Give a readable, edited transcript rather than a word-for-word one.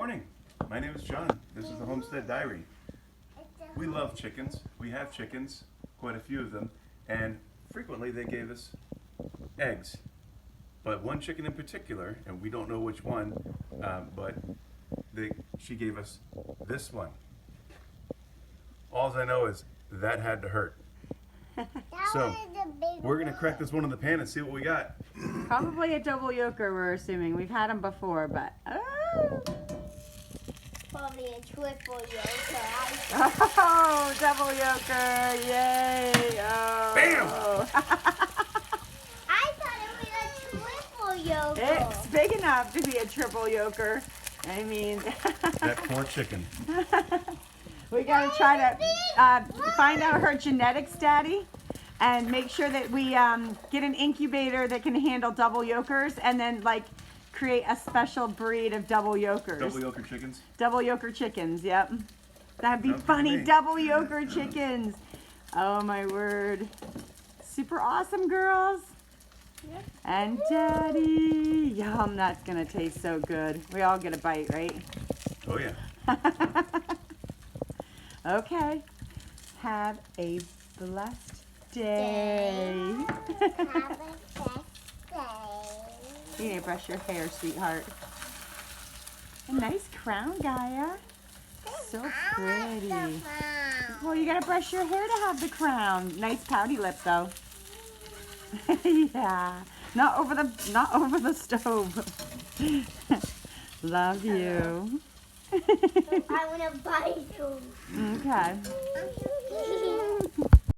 morning. My name is John. This is the Homestead Diary. We love chickens. We have chickens, quite a few of them, and frequently they gave us eggs. But one chicken in particular, and we don't know which one, but she gave us this one. All I know is that had to hurt. So we're gonna crack this one in the pan and see what we got. Probably a double yoker, we're assuming. We've had them before, but probably a triple yoker. oh, double yoker! Yay! Oh. Bam! I thought it was a triple yoker. It's big enough to be a triple yoker. I mean, That poor chicken. we gotta try to find out her genetics, Daddy, and make sure that we get an incubator that can handle double yokers, and then like create a special breed of double yokers. Double yoker chickens. Double yoker chickens, yep. That'd be Sounds good to funny, me. double yoker chickens. Oh my word. Super awesome, girls. Yep. And Daddy. Yum, that's gonna taste so good. We all get a bite, right? Oh yeah. Okay. Have a blessed day. Have a best day. You need to brush your hair, sweetheart. A nice crown, Gaia. So pretty. Well, you gotta brush your hair to have the crown. Nice pouty lip, though. Yeah. Not over the stove. Love you. I want to bite you. Okay.